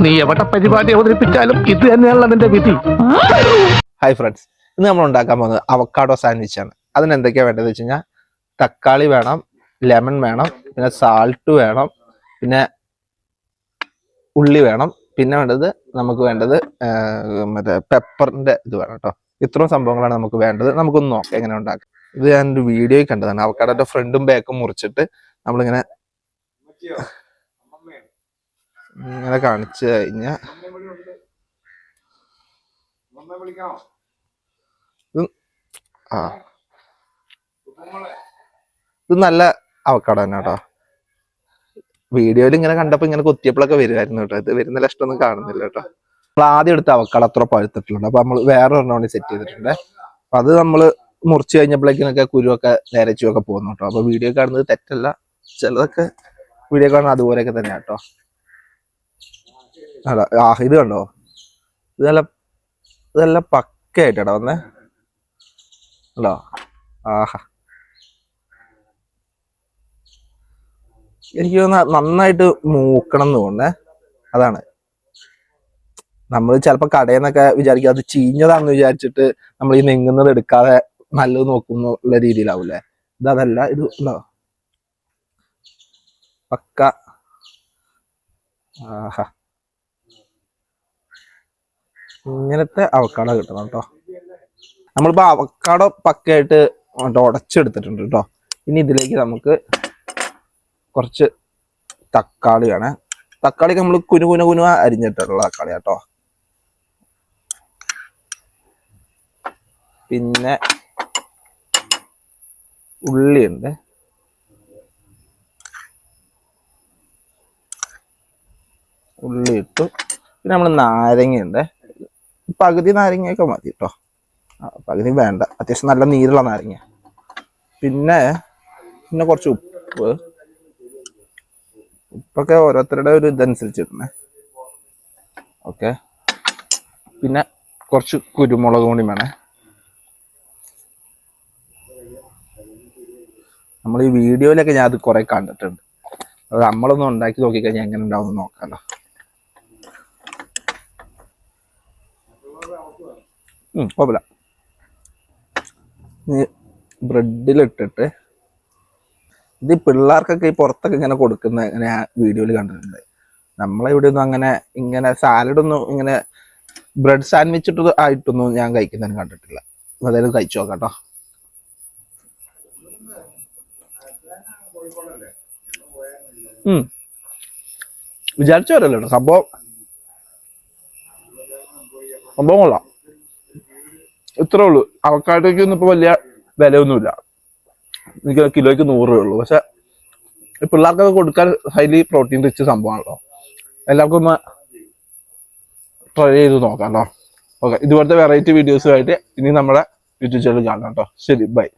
നീ എവിടെ പരിപാടി അവതരിപ്പിച്ചാലും ഇത് തന്നെയാണല്ലോ നിന്റെ വിധി. ഹായ് ഫ്രണ്ട്സ്, ഇന്ന് നമ്മൾ ഉണ്ടാക്കാൻ പോകുന്നത് അവക്കാഡോ സാൻഡ്വിച്ച് ആണ്. അതിന് എന്തൊക്കെയാണ് വേണ്ടത് വെച്ച് കഴിഞ്ഞാൽ തക്കാളി വേണം, ലെമൺ വേണം, പിന്നെ സാൾട്ട് വേണം, പിന്നെ ഉള്ളി വേണം, പിന്നെ നമുക്ക് വേണ്ടത് മറ്റേ പെപ്പറിന്റെ ഇത് വേണം കേട്ടോ. ഇത്രയും സംഭവങ്ങളാണ് നമുക്ക് വേണ്ടത്. നമുക്കൊന്ന് നോക്കാം എങ്ങനെ ഉണ്ടാക്കാം. ഇത് ഞാനൊരു വീഡിയോയിൽ കണ്ടതാണ്. അവക്കാഡോന്റെ ഫ്രണ്ടും ബാക്കും മുറിച്ചിട്ട് നമ്മളിങ്ങനെ കാണിച്ചു കഴിഞ്ഞാൽ ഇത് നല്ല അവക്കാഡോ തന്നെ കേട്ടോ. വീഡിയോയിൽ ഇങ്ങനെ കണ്ടപ്പോ ഇങ്ങനെ കുത്തിയപ്പോഴൊക്കെ വരുമായിരുന്നു കേട്ടോ. ഇത് വരുന്ന ലക്ഷമൊന്നും കാണുന്നില്ല കേട്ടോ. നമ്മൾ ആദ്യം എടുത്ത അവക്കാഡോ അത്ര പഴുത്തിട്ടുണ്ട്. അപ്പൊ നമ്മൾ വേറെ ഒരെണ്ണം സെറ്റ് ചെയ്തിട്ടുണ്ട്. അപ്പൊ അത് നമ്മള് മുറിച്ച് കഴിഞ്ഞപ്പോഴേക്കിനൊക്കെ കുരുവൊക്കെ നേരച്ചുമൊക്കെ പോകുന്നു കേട്ടോ. അപ്പൊ വീഡിയോ കാണുന്നത് തെറ്റല്ല, ചിലതൊക്കെ വീഡിയോ കാണുന്നത് അതുപോലെയൊക്കെ തന്നെ കേട്ടോ. ഇത് കണ്ടോ, ഇതല്ല പക്കയായിട്ടാ വന്നേ അല്ലോ. ആഹാ, എനിക്ക് നന്നായിട്ട് മൂക്കണം എന്ന് തോന്നേ. അതാണ് നമ്മൾ ചിലപ്പോ കടയിൽ നിന്നൊക്കെ വിചാരിക്കും അത് ചീഞ്ഞതാണെന്ന് വിചാരിച്ചിട്ട് നമ്മൾ ഈ നെങ്ങുന്നത് എടുക്കാതെ നല്ലത് നോക്കുന്ന രീതിയിലാവൂലേ. ഇതല്ല, ഇത് ഉണ്ടോ പക്ക. ആഹാ, ഇങ്ങനത്തെ അവക്കാഡോ കിട്ടണം കേട്ടോ. നമ്മളിപ്പോ അവക്കാഡോ പക്കയായിട്ട് ഉടച്ചെടുത്തിട്ടുണ്ട് കേട്ടോ. ഇനി ഇതിലേക്ക് നമുക്ക് കുറച്ച് തക്കാളി വേണേ. തക്കാളിക്ക് നമ്മൾ കുനുകുന അരിഞ്ഞിട്ടുള്ള തക്കാളി കേട്ടോ. പിന്നെ ഉള്ളിയുണ്ട്, ഉള്ളി ഇട്ടു. പിന്നെ നമ്മൾ നാരങ്ങയുണ്ട്, പകുതി നാരങ്ങയൊക്കെ മതി കേട്ടോ. പകുതി വേണ്ട, അത്യാവശ്യം നല്ല നീരുള്ള നാരങ്ങ. പിന്നെ കുറച്ച് ഉപ്പൊക്കെ ഓരോരുത്തരുടെ ഒരു ഇതനുസരിച്ച് ഇടണേ. ഓക്കെ, പിന്നെ കുറച്ച് കുരുമുളക് കൂടി വേണേ. നമ്മൾ ഈ വീഡിയോയിലൊക്കെ ഞാൻ അത് കുറെ കണ്ടിട്ടുണ്ട്. അത് നമ്മളൊന്നും ഉണ്ടാക്കി നോക്കിക്കഴിഞ്ഞാൽ എങ്ങനെ ഉണ്ടാവും നോക്കാലോ. കുഴപ്പമില്ല. ബ്രെഡിലിട്ടിട്ട് ഇത് പിള്ളേർക്കൊക്കെ ഈ പുറത്തൊക്കെ ഇങ്ങനെ കൊടുക്കുന്ന ഇങ്ങനെ വീഡിയോയിൽ കണ്ടിട്ടുണ്ട്. നമ്മളെ ഇവിടെ ഒന്നും അങ്ങനെ ഇങ്ങനെ സാലഡൊന്നും ഇങ്ങനെ ബ്രെഡ് സാൻഡ്വിച്ച് ഇട്ട് ആയിട്ടൊന്നും ഞാൻ കഴിക്കുന്നതിന് കണ്ടിട്ടില്ല. അതായത് കഴിച്ചു നോക്കാം കേട്ടോ. വിചാരിച്ചു വരല്ലോ കേട്ടോ. സംഭവം കൊള്ളാം. ഇത്രേ ഉള്ളൂ. അവക്കാഡോയ്ക്കൊന്നും ഇപ്പൊ വലിയ വിലയൊന്നുമില്ല. എനിക്ക് കിലോയ്ക്ക് 100 രൂപ ഉള്ളൂ. പക്ഷെ പിള്ളേർക്കൊക്കെ കൊടുക്കാൻ ഹൈലി പ്രോട്ടീൻ റിച്ച് സംഭവമാണല്ലോ. എല്ലാവർക്കും ഒന്ന് ട്രൈ ചെയ്ത് നോക്കാം കേട്ടോ. ഓക്കെ, ഇതുപോലത്തെ വെറൈറ്റി വീഡിയോസുമായിട്ട് ഇനി നമ്മുടെ യൂട്യൂബ് ചാനൽ കാണാം കേട്ടോ. ശരി, ബൈ.